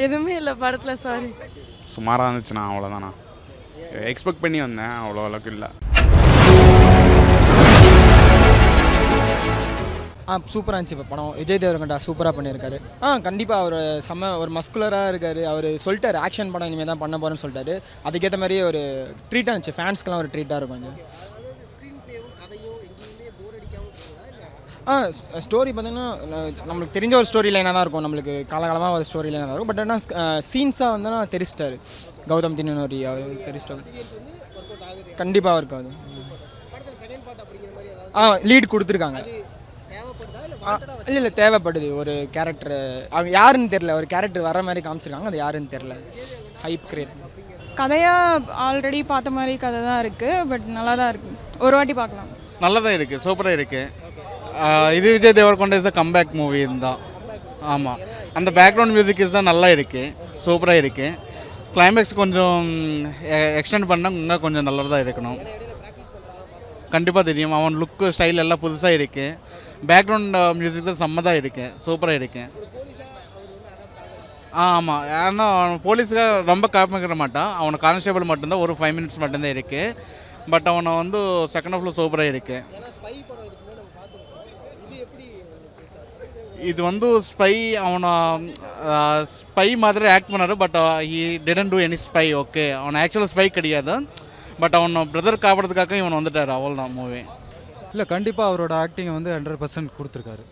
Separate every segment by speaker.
Speaker 1: எதுவுமே இல்லை படத்தில். சாரி.
Speaker 2: சுமாராக இருந்துச்சுண்ணா, அவ்வளோதாண்ணா. எக்ஸ்பெக்ட் பண்ணி வந்தேன், அவ்வளோ அளவுக்கு இல்லை.
Speaker 3: சூப்பராக இருந்துச்சு. இப்போ படம் விஜய் தேவரகொண்டா சூப்பராக பண்ணியிருக்காரு. கண்டிப்பாக அவர் ஒரு மஸ்குலராக இருக்கார். அவர் சொல்லிட்டார் ஆக்ஷன் படம் இனிமேல் தான் பண்ண போகிறேன்னு சொல்லிட்டாரு. அதுக்கேற்ற மாதிரியே ஒரு ட்ரீட்டாக இருந்துச்சு. ஃபேன்ஸ்க்கெலாம் ஒரு ட்ரீட்டாக இருக்கும் கொஞ்சம். ஸ்டோரி பார்த்தீங்கன்னா நம்மளுக்கு தெரிஞ்ச ஒரு ஸ்டோரி லைனாக தான் இருக்கும். நம்மளுக்கு காலகாலமாக ஒரு ஸ்டோரி லைனாக தான் இருக்கும். பட் ஆனால் சீன்ஸாக வந்தோன்னா தெரிச்சிட்டாரு. கௌதம் தின்னூரி அவர் தெரிச்சிட்டாரு. கண்டிப்பாக இருக்காது. லீட் கொடுத்துருக்காங்க. இல்லை தேவைப்படுது. ஒரு கேரக்டர் அவங்க யாருன்னு தெரில, ஒரு கேரக்டர் வர மாதிரி காமிச்சிருக்காங்க. அது யாருன்னு தெரில. ஹைப் கிரியேட்
Speaker 1: கதையாக ஆல்ரெடி பார்த்த மாதிரி கதை தான் இருக்குது. பட் நல்லா தான் இருக்குது. ஒரு வாட்டி பார்க்கலாம்.
Speaker 4: நல்லா தான் இருக்குது, சூப்பராக இருக்குது. இது Vijay Deverakonda is comeback movie தான். ஆமாம், அந்த பேக்ரவுண்ட் மியூசிக் இஸ் தான் நல்லா இருக்குது, சூப்பராக இருக்குது. கிளைமேக்ஸ் கொஞ்சம் எக்ஸ்டெண்ட் பண்ணால் இன்னும் கொஞ்சம் நல்லா தான் இருக்கணும். கண்டிப்பாக தெரியும். அவன் லுக்கு ஸ்டைல் எல்லாம் புதுசாக இருக்குது. பேக்ரவுண்ட் மியூசிக் தான் செம்மதாக இருக்குது, சூப்பராக இருக்குது. ஆமாம், ஏன்னா அவன் போலீஸுக்காக ரொம்ப காமிக்கிற மாட்டான். அவனை கான்ஸ்டேபிள் மட்டும்தான், ஒரு 5 minutes மட்டும்தான் இருக்குது. பட் அவனை வந்து செகண்ட் ஹாஃபில் சூப்பராக இருக்குது. இது வந்து ஸ்பை, அவனை ஸ்பை மாதிரி ஆக்ட் பண்ணார். But he didn't do any spy. Okay, அவன் ஆக்சுவலாக ஸ்பை கிடையாது. பட் அவன் பிரதர் காப்பாடுறதுக்காக இவன் வந்துட்டார், அவள் தான் மூவி.
Speaker 5: இல்லை, கண்டிப்பாக அவரோட ஆக்டிங்கை வந்து 100% கொடுத்துருக்காரு.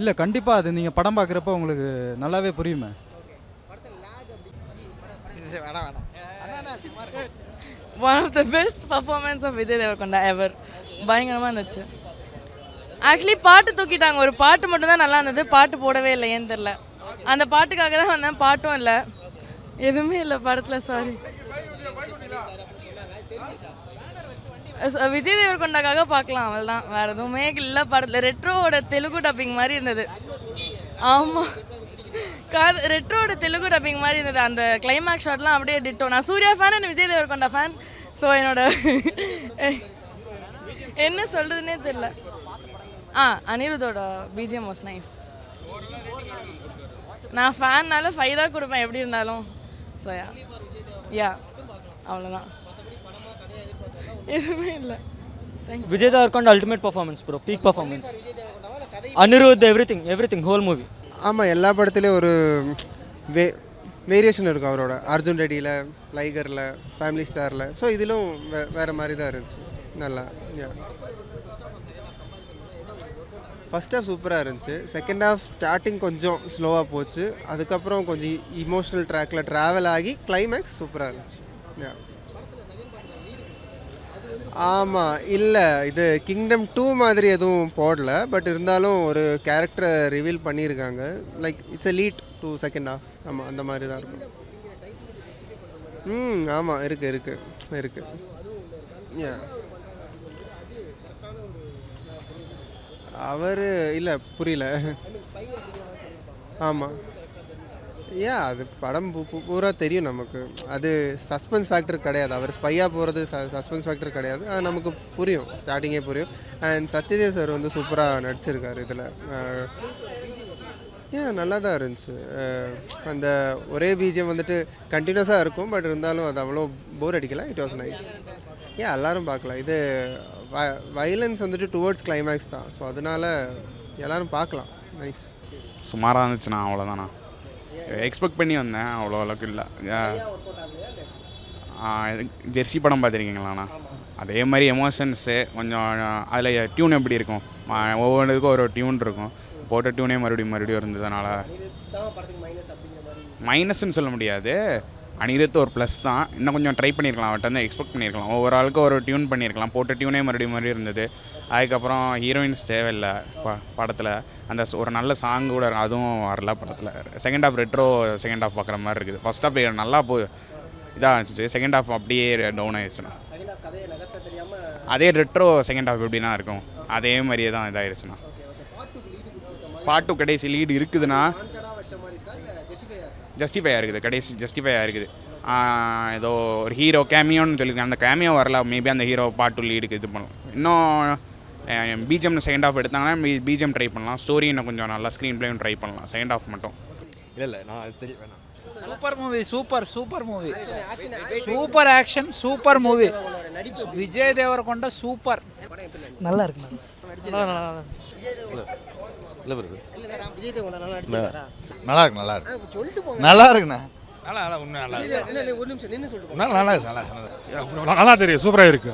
Speaker 5: இல்லை, கண்டிப்பாக அது நீங்கள் படம் பார்க்குறப்ப உங்களுக்கு நல்லாவே புரியுமே.
Speaker 1: One of the best performance of Vijay Deverakonda ever. பயங்கரமாக இருந்துச்சு. ஆக்சுவலி பாட்டு தூக்கிட்டாங்க. ஒரு பாட்டு மட்டும்தான் நல்லா இருந்தது. பாட்டு போடவே இல்லை, ஏன்னு தெரில. அந்த பாட்டுக்காக தான் வந்தேன். பாட்டும் இல்லை, எதுவுமே இல்லை படத்தில். சாரி. விஜய் தேவரகொண்டாக்காக பார்க்கலாம், அவள் தான். வேறு எதுவுமே இல்லை படத்தில். ரெட்ரோவோட தெலுங்கு டப்பிங் மாதிரி இருந்தது. ஆமாம், ரெட்ரோட தெலுங்கு டப்பிங் மாதிரி இருந்தது. அந்த கிளைமேக்ஸ் ஷாட்லாம் அப்படியே டிட்டோ. நான் Suriya fan and Vijay Deverakonda fan. So என்னோட என்ன சொல்கிறதுனே தெரில. அனிருத்தோட பிஜிஎம் வாஸ் நைஸ். நான் ஃபேன்னால 5 தான் கொடுப்பேன் எப்படி இருந்தாலும். ஸோ யா அவ்வளோதான், எதுவுமே இல்லை.
Speaker 6: Vijay Deverakonda ultimate performance bro, peak performance. Anirudh everything whole movie.
Speaker 7: ஆமாம், எல்லா படத்துலேயும் ஒரு வேரியேஷன் இருக்கும் அவரோட. அர்ஜுன் ரெட்டியில், லைகரில், ஃபேமிலி ஸ்டாரில். ஸோ இதிலும் வேறு மாதிரி தான் இருந்துச்சு. நல்லா. ஃபஸ்ட் ஹாஃப் சூப்பராக இருந்துச்சு. செகண்ட் ஹாஃப் ஸ்டார்டிங் கொஞ்சம் ஸ்லோவாக போச்சு. அதுக்கப்புறம் கொஞ்சம் இமோஷ்னல் ட்ராக்கில் ட்ராவல் ஆகி கிளைமேக்ஸ் சூப்பராக இருந்துச்சு. ஆமாம், இல்லை இது கிங்டம் 2 மாதிரி எதுவும் போடல. பட் இருந்தாலும் ஒரு கேரக்டரை ரிவீல் பண்ணியிருக்காங்க. Like it's a lead to second half. ஆமாம், அந்த மாதிரி தான் இருக்கும். ஆமாம், இருக்குது. அவர் இல்லை, புரியல. ஆமாம், அது படம் பூரா தெரியும் நமக்கு. அது சஸ்பென்ஸ் ஃபேக்டர் கிடையாது. அவர் ஸ்பையாக போகிறது சஸ்பென்ஸ் ஃபேக்டர் கிடையாது. அது நமக்கு புரியும், ஸ்டார்டிங்கே புரியும். அண்ட் சத்யதேவ் சார் வந்து சூப்பராக நடிச்சிருக்காரு இதில். நல்லா தான் இருந்துச்சு. அந்த ஒரே பிஜிஎம் வந்துட்டு கண்டினியூஸாக இருக்கும். பட் இருந்தாலும் அது அவ்வளோ போர் அடிக்கலை. It was nice. எல்லோரும் பார்க்கலாம். இது வைலன்ஸ் வந்துட்டு டுவர்ட்ஸ் கிளைமேக்ஸ் தான். ஸோ அதனால் எல்லோரும் பார்க்கலாம். நைஸ்.
Speaker 2: சுமாராக இருந்துச்சுண்ணா, அவ்வளோதாண்ணா. எக்ஸ்பெக்ட் பண்ணி வந்தேன், அவ்வளோ அளவுக்கு இல்லை. ஜெர்சி படம் பார்த்துருக்கீங்களாண்ணா? அதே மாதிரி எமோஷன்ஸு கொஞ்சம். அதில் டியூன் எப்படி இருக்கும், ஒவ்வொன்றுக்கும் ஒரு டியூன் இருக்கும். போட்ட டியூனே மறுபடியும் இருந்ததுனால மைனஸ்ன்னு சொல்ல முடியாது. அனிருத் ஒரு ப்ளஸ் தான். இன்னும் கொஞ்சம் ட்ரை பண்ணியிருக்கலாம், அவர்கிட்ட வந்து எக்ஸ்பெக்ட் பண்ணியிருக்கலாம். ஒவ்வொரு ஆளுக்கும் ஒரு டியூன் பண்ணியிருக்கலாம். போட்ட டியூனே மறுபடியும் இருந்தது. அதுக்கப்புறம் ஹீரோயின்ஸ் தேவையில்லை படத்தில். அந்த ஒரு நல்ல சாங் கூட அதுவும் வரல படத்தில். Second half retro second half பார்க்குற மாதிரி இருக்குது. ஃபஸ்ட் ஹாஃப் நல்லா இதாக இருந்துச்சு. செகண்ட் ஹாஃப் அப்படியே டவுன் ஆயிடுச்சுண்ணா. அதே ரெட்ரோ செகண்ட் ஹாஃப் எப்படின்னா இருக்கும், அதே மாதிரியே தான் இதாகிடுச்சுண்ணா. பார்ட் 2 கடைசி லீடு இருக்குதுன்னா ஜஸ்டிஃபையாக இருக்குது. கடைசி ஜஸ்டிஃபையாக இருக்குது. ஏதோ ஒரு ஹீரோ கேமியோன்னு சொல்லியிருக்காங்க. அந்த கேமியோ வரல. மேபி அந்த ஹீரோ பார்ட் 2 லீடுக்கு இது பண்ணும். இன்னும் பிஜிஎம் செகண்ட் ஆஃப் எடுத்தாங்கன்னா பிஜிஎம் ட்ரை பண்ணலாம், ஸ்டோரி இன்னும் கொஞ்சம் நல்லா ஸ்க்ரீன் பிளேயும் ட்ரை பண்ணலாம், செகண்ட் ஆஃப் மட்டும்.
Speaker 8: இல்லை நான் தெரியும் வேணாம்.
Speaker 9: Super movie, super movie, super action, super movie. Vijay Deverakonda super.
Speaker 6: நல்லா இருக்கு.
Speaker 8: இல்லை ப்ரோ, நல்லா இருக்கு நல்லா இருக்குண்ணா. நல்லா உண்மை நல்லா இருக்கு.
Speaker 10: நல்லா தெரியும், சூப்பராக இருக்கு.